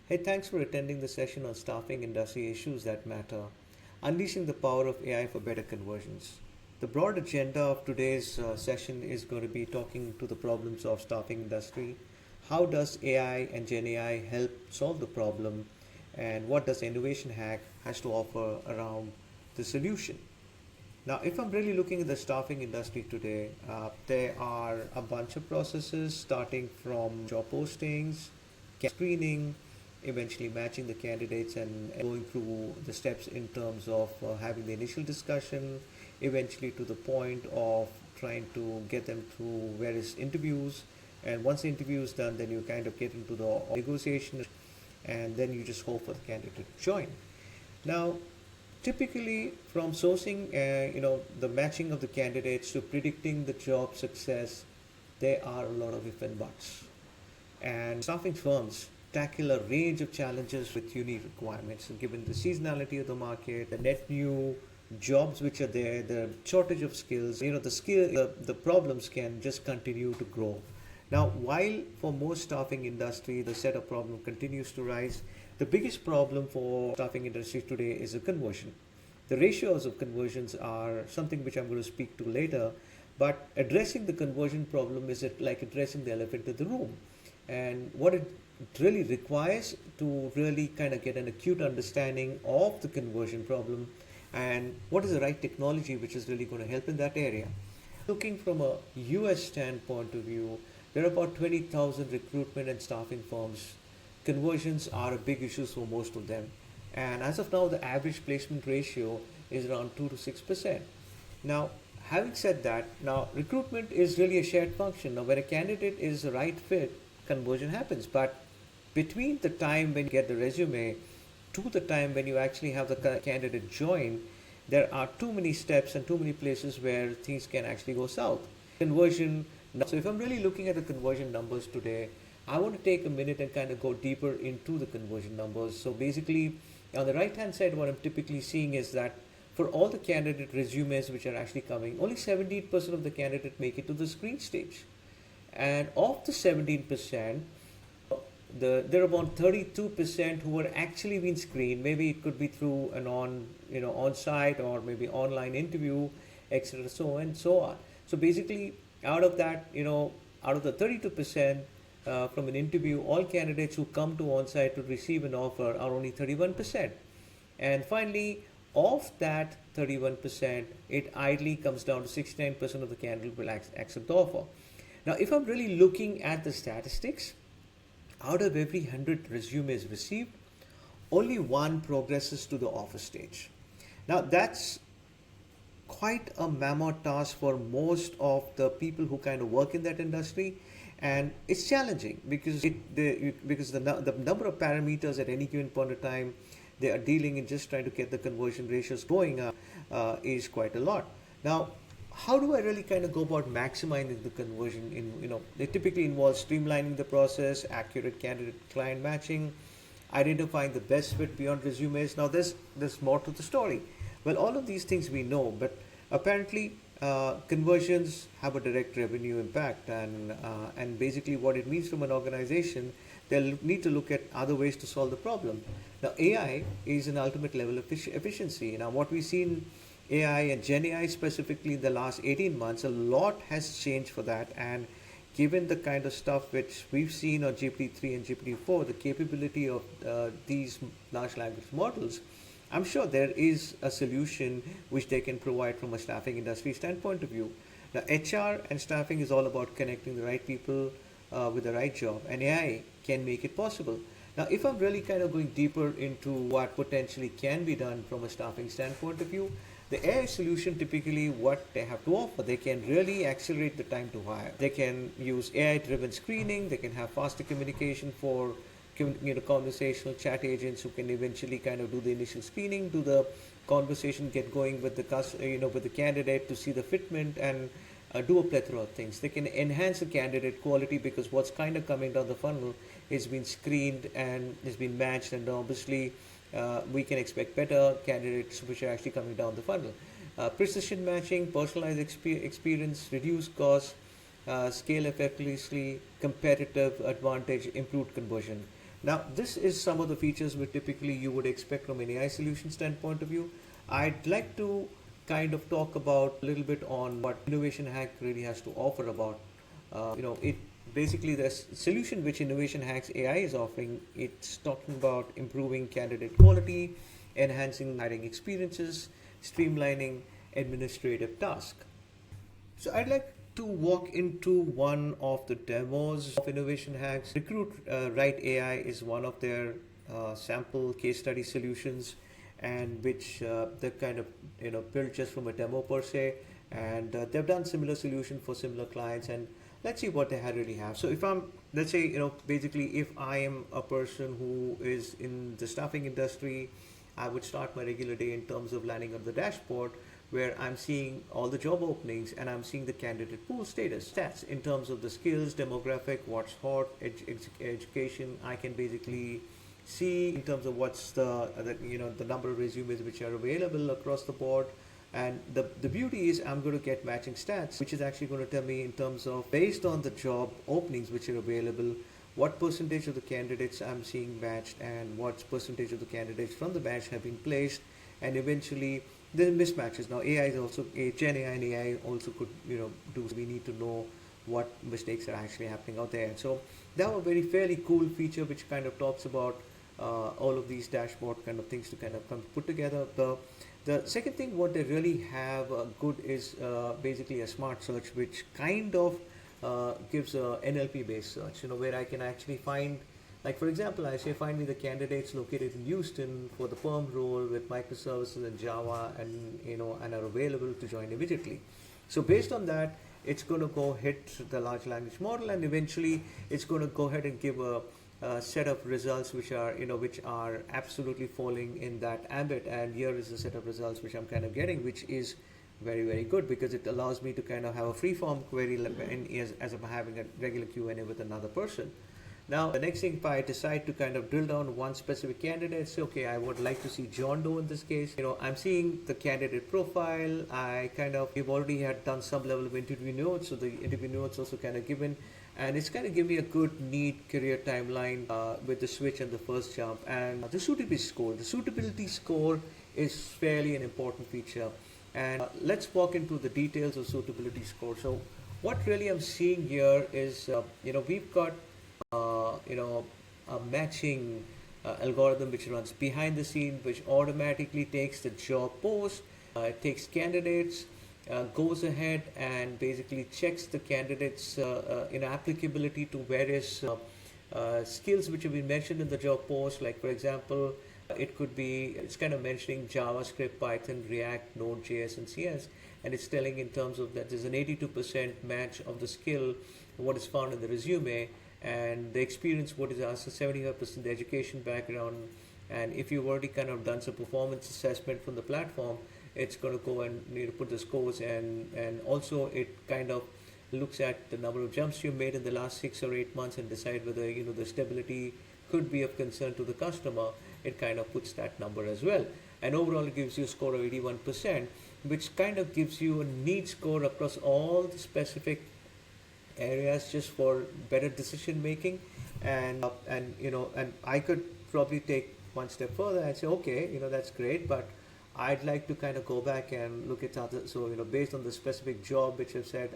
Hey, thanks for attending the session on staffing industry issues that matter, unleashing the power of AI for better conversions. The broad agenda of today's session is going to be talking to the problems of staffing industry. How does AI and Gen AI help solve the problem, and what does innovation hack has to offer around the solution? Now, if I'm really looking at the staffing industry today, there are a bunch of processes starting from job postings, screening, eventually matching the candidates and going through the steps in terms of having the initial discussion, eventually to the point of trying to get them through various interviews. And once the interview is done, then you kind of get into the negotiation and then you just hope for the candidate to join. Now, typically from sourcing, the matching of the candidates to predicting the job success, there are a lot of if and buts. And staffing firms tackle a range of challenges with unique requirements. And given the seasonality of the market, the net new jobs which are there, the shortage of skills, the problems can just continue to grow. Now, while for most staffing industry, the set of problem continues to rise, the biggest problem for staffing industry today is a conversion. The ratios of conversions are something which I'm going to speak to later, but addressing the conversion problem is like addressing the elephant in the room. And what it really requires to really kind of get an acute understanding of the conversion problem and what is the right technology which is really going to help in that area. Looking from a US standpoint of view, there are about 20,000 recruitment and staffing firms. Conversions are a big issue for most of them. And as of now, the average placement ratio is around 2 to 6%. Now, having said that, now recruitment is really a shared function. Now, when a candidate is the right fit, conversion happens. But between the time when you get the resume to the time when you actually have the candidate join, there are too many steps and too many places where things can actually go south. Conversion. So if I'm really looking at the conversion numbers today, I want to take a minute and kind of go deeper into the conversion numbers. So basically, on the right hand side, what I'm typically seeing is that for all the candidate resumes which are actually coming, only 17% of the candidate make it to the screen stage. And of the 17%, there are about 32% who are actually being screened. Maybe it could be through an on-site or maybe online interview, etc. So and so on. So basically, out of that, out of the 32%, from an interview, all candidates who come to on-site to receive an offer are only 31%. And finally, of that 31%, it ideally comes down to 69% of the candidates will accept the offer. Now, if I'm really looking at the statistics, out of every 100 resumes received, only one progresses to the offer stage. Now, that's quite a mammoth task for most of the people who kind of work in that industry, and it's challenging because the number of parameters at any given point of time they are dealing in just trying to get the conversion ratios going up is quite a lot. Now, how do I really kind of go about maximizing the conversion? They typically involve streamlining the process, accurate candidate-client matching, identifying the best fit beyond resumes. Now, there's more to the story. Well, all of these things we know, but apparently conversions have a direct revenue impact, and basically what it means from an organization, they'll need to look at other ways to solve the problem. Now, AI is an ultimate level of efficiency. Now, what we've seen AI and Gen AI specifically in the last 18 months, a lot has changed for that. And given the kind of stuff which we've seen on GPT-3 and GPT-4, the capability of these large language models, I'm sure there is a solution which they can provide from a staffing industry standpoint of view. Now, HR and staffing is all about connecting the right people with the right job, and AI can make it possible. Now, if I'm really kind of going deeper into what potentially can be done from a staffing standpoint of view, the AI solution typically what they have to offer, they can really accelerate the time to hire. They can use AI-driven screening. They can have faster communication for conversational chat agents who can eventually kind of do the initial screening, do the conversation, get going with with the candidate to see the fitment and do a plethora of things. They can enhance the candidate quality because what's kind of coming down the funnel is being screened and is being matched, and obviously we can expect better candidates which are actually coming down the funnel. Precision matching, personalized experience, reduced costs, scale effectively, competitive advantage, improved conversion. Now, this is some of the features which typically you would expect from an AI solution standpoint of view. I'd like to kind of talk about a little bit on what Innovation Hack really has to offer about. It basically the solution which Innovation Hacks AI is offering. It's talking about improving candidate quality, enhancing hiring experiences, streamlining administrative tasks. So I'd like to walk into one of the demos of Innovation Hacks. Recruit Right AI is one of their sample case study solutions, and which they kind of built just from a demo per se, and they've done similar solution for similar clients. And let's see what they really have. So if I'm, let's say, basically if I am a person who is in the staffing industry, I would start my regular day in terms of landing on the dashboard where I'm seeing all the job openings and I'm seeing the candidate pool status stats in terms of the skills, demographic, what's hot, education. I can basically see in terms of what's the number of resumes which are available across the board. And the beauty is I'm going to get matching stats, which is actually going to tell me in terms of based on the job openings which are available, what percentage of the candidates I'm seeing matched and what percentage of the candidates from the batch have been placed, and eventually the mismatches. Now AI is also Gen AI and AI also could do. We need to know what mistakes are actually happening out there. And so that was a very fairly cool feature which kind of talks about all of these dashboard kind of things to kind of come put together. The second thing what they really have good is basically a smart search which kind of gives a NLP based search, where I can actually find, like for example, I say find me the candidates located in Houston for the perm role with microservices and Java, and and are available to join immediately. So based on that, it's going to go hit the large language model, and eventually it's going to go ahead and give a set of results which are absolutely falling in that ambit. And here is the set of results which I'm kind of getting, which is very very good because it allows me to kind of have a free form query as I'm having a regular Q&A with another person. Now, the next thing, if I decide to kind of drill down one specific candidate, say, okay, I would like to see John Doe in this case. I'm seeing the candidate profile. We've already had done some level of interview notes, so the interview notes also kind of given, and it's kind of give me a good, neat career timeline with the switch and the first jump. And the suitability score. The suitability score is fairly an important feature, and let's walk into the details of suitability score. So, what really I'm seeing here is, we've got a matching algorithm which runs behind the scene, which automatically takes the job post, takes candidates, goes ahead and basically checks the candidates' applicability to various skills which have been mentioned in the job post. Like for example, it's kind of mentioning JavaScript, Python, React, Node.js, and CS, and it's telling in terms of that there's an 82% match of the skill, what is found in the resume, and the experience, what is asked, is 75% the education background. And if you've already kind of done some performance assessment from the platform, it's going to go and put the scores, and also it kind of looks at the number of jumps you made in the last 6 or 8 months and decide whether the stability could be of concern to the customer. It kind of puts that number as well, and overall it gives you a score of 81%, which kind of gives you a neat score across all the specific areas just for better decision making. And I could probably take one step further and say, okay, that's great, but I'd like to kind of go back and look at other. So based on the specific job which I've said,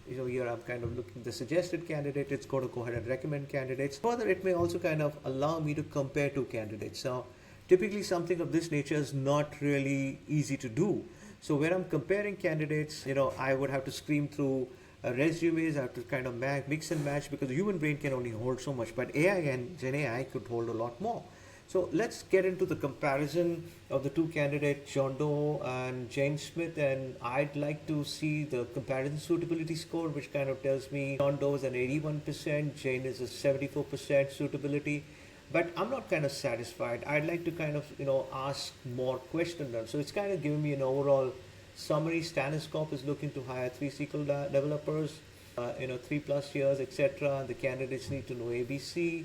here I'm kind of looking the suggested candidate. It's going to go ahead and recommend candidates. Further, it may also kind of allow me to compare two candidates. Now, typically something of this nature is not really easy to do. So when I'm comparing candidates, I would have to scream through resumes. I have to kind of mix and match, because the human brain can only hold so much, but AI and Gen AI could hold a lot more. So let's get into the comparison of the two candidates, John Doe and Jane Smith, and I'd like to see the comparison suitability score, which kind of tells me John Doe is an 81%, Jane is a 74% suitability. But I'm not kind of satisfied. I'd like to kind of ask more questions. So it's kind of giving me an overall summary. Staniscope is looking to hire 3 SQL developers, 3+ years, etc. The candidates need to know ABC.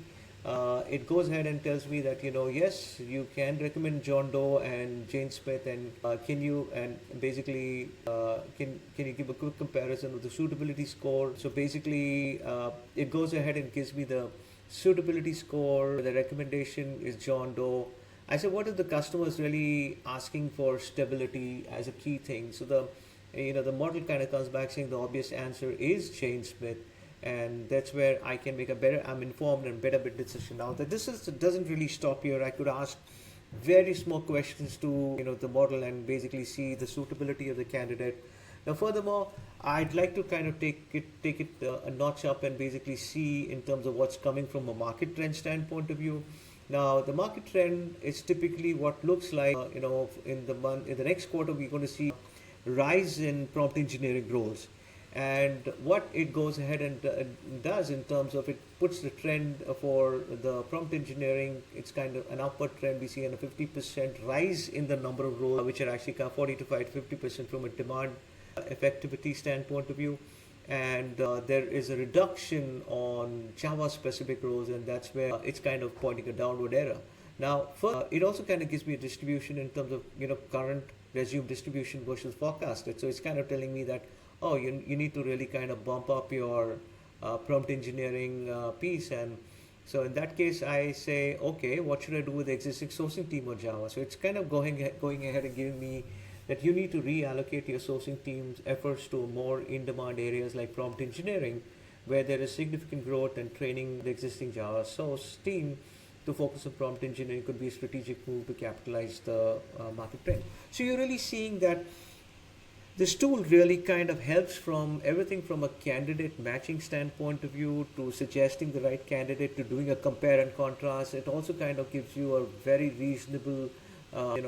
It goes ahead and tells me that yes, you can recommend John Doe and Jane Smith, and can you give a quick comparison of the suitability score. So basically, it goes ahead and gives me the suitability score, the recommendation is John Doe. I said, what if the customer is really asking for stability as a key thing? So the model kind of comes back saying the obvious answer is Jane Smith, and that's where I can make a better, I'm informed and better bit decision. Now that this is doesn't really stop here. I could ask various more questions to the model and basically see the suitability of the candidate. Now, furthermore, I'd like to kind of take it a notch up and basically see in terms of what's coming from a market trend standpoint of view. Now, the market trend is typically what looks like in the next quarter we're going to see rise in prompt engineering roles. And what it goes ahead and does in terms of it puts the trend for the prompt engineering, it's kind of an upward trend. We see a 50% rise in the number of roles, which are actually 40 to 50% from a demand effectivity standpoint of view. And there is a reduction on Java specific roles, and that's where it's kind of pointing a downward error. Now, it also kind of gives me a distribution in terms of current resume distribution versus forecasted. So it's kind of telling me that you need to really kind of bump up your prompt engineering piece. And so in that case, I say, okay, what should I do with the existing sourcing team on Java? So it's kind of going ahead and giving me that you need to reallocate your sourcing team's efforts to more in-demand areas like prompt engineering, where there is significant growth, and training the existing Java source team to focus on prompt engineering could be a strategic move to capitalize the market trend. So you're really seeing that this tool really kind of helps from everything from a candidate matching standpoint of view to suggesting the right candidate to doing a compare and contrast. It also kind of gives you a very reasonable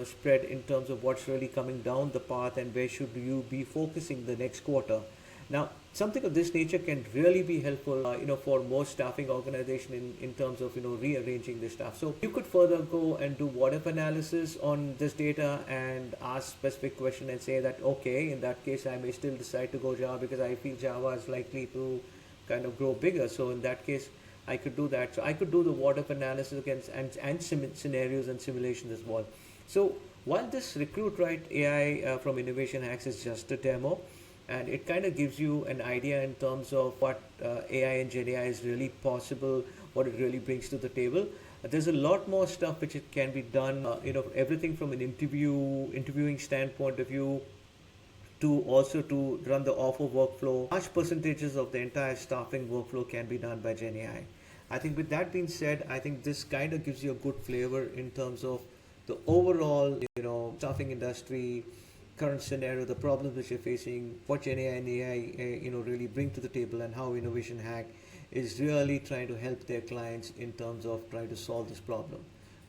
spread in terms of what's really coming down the path and where should you be focusing the next quarter. Now, something of this nature can really be helpful, for most staffing organization in terms of, rearranging the staff. So you could further go and do what-if analysis on this data and ask specific question and say that, okay, in that case, I may still decide to go Java because I feel Java is likely to kind of grow bigger. So in that case, I could do that. So I could do the what-if analysis against and scenarios and simulations as well. So while this Recruit Right AI from Innovation Hacks is just a demo, and it kind of gives you an idea in terms of what AI and Gen AI is really possible, what it really brings to the table. There's a lot more stuff which it can be done, everything from an interviewing standpoint of view to also to run the offer workflow. Large percentages of the entire staffing workflow can be done by Gen AI. I think with that being said, I think this kind of gives you a good flavor in terms of the overall, staffing industry, current scenario, the problems which you're facing, what Gen AI and AI, really bring to the table, and how Innovation Hack is really trying to help their clients in terms of trying to solve this problem.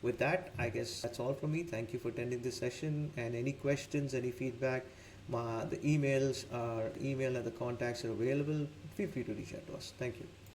With that, I guess that's all from me. Thank you for attending this session, and any questions, any feedback, the email and the contacts are available. Feel free to reach out to us. Thank you.